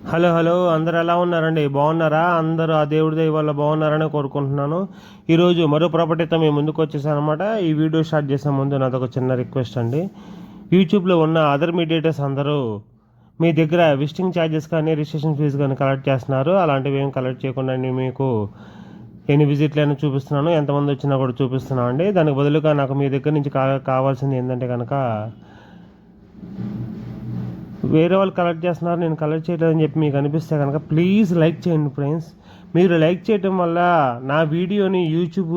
Hello hello అందరు ఎలా ఉన్నారండి? బాగున్నారా? అందరూ ఆ దేవుడి దయ వల్ల బాగున్నారని కోరుకుంటున్నాను. ఈరోజు మరో ప్రాపర్టీతో మేము ముందుకు వచ్చేసాను అనమాట. ఈ వీడియో స్టార్ట్ చేసే ముందు నాదొక చిన్న రిక్వెస్ట్ అండి. యూట్యూబ్లో ఉన్న అదర్ మీడియేటర్స్ అందరూ మీ దగ్గర విజిటింగ్ ఛార్జెస్ కానీ రిజిస్ట్రేషన్ ఫీజు కానీ కలెక్ట్ చేస్తున్నారు. అలాంటివి ఏం కలెక్ట్ చేయకుండా నేను మీకు ఎన్ని విజిట్లు అయినా చూపిస్తున్నాను, ఎంతమంది వచ్చినా కూడా చూపిస్తున్నాను అండి. దానికి బదులుగా నాకు మీ దగ్గర నుంచి కావాల్సింది ఏంటంటే కనుక వేరే వాళ్ళు కలెక్ట్ చేస్తున్నారు, నేను కలెక్ట్ చేయలేదని చెప్పి మీకు అనిపిస్తే కనుక ప్లీజ్ లైక్ చేయండి ఫ్రెండ్స్. మీరు లైక్ చేయటం వల్ల నా వీడియోని యూట్యూబ్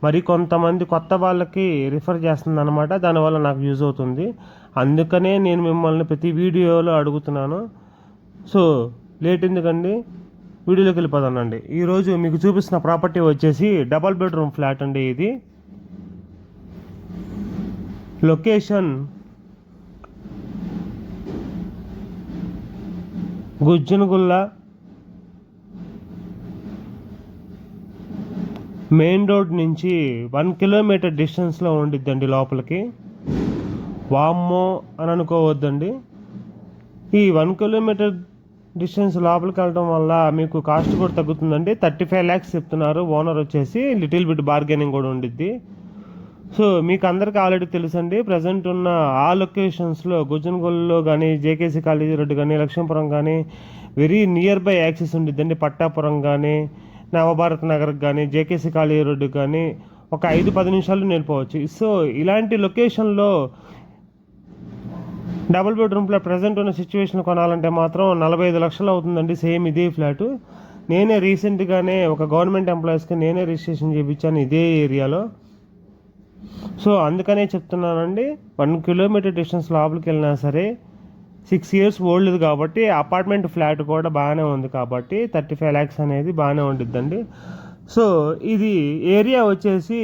మరి కొంతమంది కొత్త వాళ్ళకి రిఫర్ చేస్తుంది అనమాట. దానివల్ల నాకు యూజ్ అవుతుంది. అందుకనే నేను మిమ్మల్ని ప్రతి వీడియోలో అడుగుతున్నాను. సో లేట్ ఎందుకండి, వీడియోలోకి వెళ్ళిపోతానండి. ఈరోజు మీకు చూపిస్తున్న ప్రాపర్టీ వచ్చేసి డబల్ బెడ్రూమ్ ఫ్లాట్ అండి. ఇది లొకేషన్ గుజ్జనగుల్ల మెయిన్ రోడ్ నుంచి 1 కిలోమీటర్ డిస్టెన్స్లో ఉండిద్దండి లోపలికి. వామ్మో అని అనుకోవద్దండి. ఈ 1 కిలోమీటర్ డిస్టెన్స్ లోపలికి వెళ్ళడం వల్ల మీకు కాస్ట్ కూడా తగ్గుతుందండి. 35 lakhs చెప్తున్నారు ఓనర్ వచ్చేసి. లిటిల్ బిట్ బార్గెనింగ్ కూడా ఉండిద్ది. సో మీకు అందరికీ ఆల్రెడీ తెలుసండి, ప్రజెంట్ ఉన్న ఆ లొకేషన్స్లో గుజ్జనగూడలో కానీ, జేకేసీ కాలేజీ రోడ్డు కానీ, లక్ష్మీపురం కానీ వెరీ నియర్ బై యాక్సెస్ ఉండిద్దండి. పట్టాపురం కానీ, నవభారత్ నగర్ కానీ, జేకేసీ కాలేజీ రోడ్డు కానీ ఒక 5-10 నిమిషాలు వెళ్ళిపోవచ్చు. సో ఇలాంటి లొకేషన్లో డబుల్ బెడ్రూమ్ ఫ్లాట్ ప్రజెంట్ ఉన్న సిచ్యువేషన్ కొనాలంటే మాత్రం 45 లక్షలు అవుతుందండి. సేమ్ ఇదే ఫ్లాటు. నేనే రీసెంట్గానే ఒక గవర్నమెంట్ ఎంప్లాయీస్కి నేనే రిజిస్ట్రేషన్ చేయించాను ఇదే ఏరియాలో. సో అందుకనే చెప్తున్నానండి, 1 కిలోమీటర్ డిస్టెన్స్ లోపలికి వెళ్ళినా సరే 6 years ఓల్డ్ కాబట్టి అపార్ట్మెంట్ ఫ్లాట్ కూడా బాగానే ఉంది కాబట్టి 35 lakhs అనేది బాగానే ఉండిద్దండి. సో ఇది ఏరియా వచ్చేసి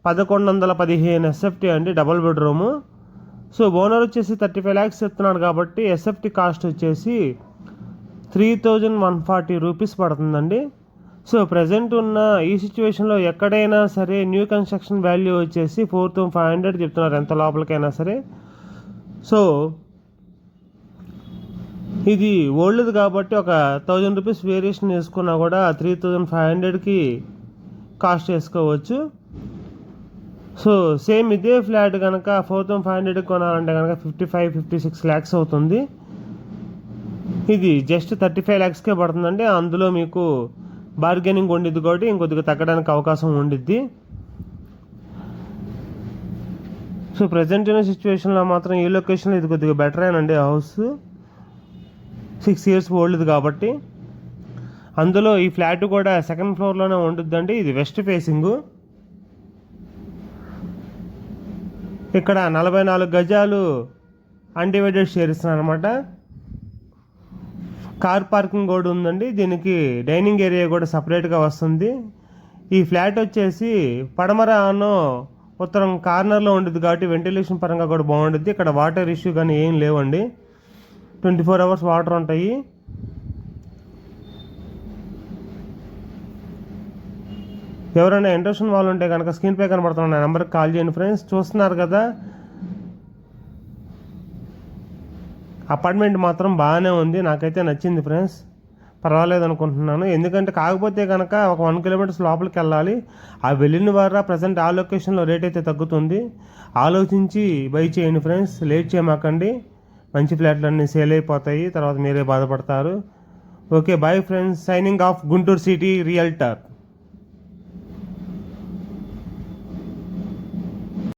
1115 SFT అండి, డబుల్ బెడ్రూము. సో ఓనర్ వచ్చేసి 35 lakhs చెప్తున్నాడు కాబట్టి SFT కాస్ట్ వచ్చేసి 3140 రూపీస్ పడుతుందండి. సో ప్రజెంట్ ఉన్న ఈ సిచ్యువేషన్లో ఎక్కడైనా సరే న్యూ కన్స్ట్రక్షన్ వాల్యూ వచ్చేసి 4500 చెప్తున్నారు ఎంత లోపలికైనా సరే. సో ఇది ఓల్డ్ది కాబట్టి ఒక 1000 రూపీస్ వేరియేషన్ వేసుకున్నా కూడా 3500కి కాస్ట్ వేసుకోవచ్చు. సో సేమ్ ఇదే ఫ్లాట్ కనుక 4500కి కొనాలంటే కనుక 55-56 lakhs అవుతుంది. ఇది జస్ట్ 35 lakhsకే పడుతుందండి. అందులో మీకు బార్గెనింగ్ ఉండిద్ది కాబట్టి ఇంకొద్దిగా తగ్గడానికి అవకాశం ఉండిద్ది. సో ప్రజెంట్ ఉన్న సిచ్యువేషన్లో మాత్రం ఈ లొకేషన్లో ఇది కొద్దిగా బెటరేనండి. హౌస్ 6 years ఓల్డ్ది కాబట్టి. అందులో ఈ ఫ్లాట్ కూడా సెకండ్ ఫ్లోర్లోనే ఉంటుందండి. ఇది వెస్ట్ ఫేసింగు. ఇక్కడ 44 గజాలు అన్డివైడెడ్ షేర్ ఇస్తున్నారు అనమాట. కార్ పార్కింగ్ కూడా ఉందండి. దీనికి డైనింగ్ ఏరియా కూడా సపరేట్గా వస్తుంది. ఈ ఫ్లాట్ వచ్చేసి పడమర ఉత్తరం కార్నర్లో ఉంటుంది కాబట్టి వెంటిలేషన్ పరంగా కూడా బాగుంటుంది. ఇక్కడ వాటర్ ఇష్యూ కానీ ఏం లేవండి, 24 hours వాటర్ ఉంటాయి. ఎవరైనా ఇంట్రెస్ట్ వాళ్ళు ఉంటే కనుక స్క్రీన్ పై కనబడుతున్న నెంబర్కి కాల్ చేయండి ఫ్రెండ్స్. చూస్తున్నారు కదా, అపార్ట్మెంట్ మాత్రం బాగానే ఉంది, నాకైతే నచ్చింది ఫ్రెండ్స్. పర్వాలేదు అనుకుంటున్నాను. ఎందుకంటే కాకపోతే కనుక ఒక 1 kilometers లోపలికి వెళ్ళాలి. ఆ వెళ్ళిన వారా ప్రజెంట్ ఆ లొకేషన్లో రేట్ అయితే తగ్గుతుంది. ఆలోచించి బై చేయండి ఫ్రెండ్స్, లేట్ చేయమాకండి. మంచి ఫ్లాట్లన్నీ సేల్ అయిపోతాయి, తర్వాత మీరే బాధపడతారు. Okay bye friends, signing off Guntur city realtor.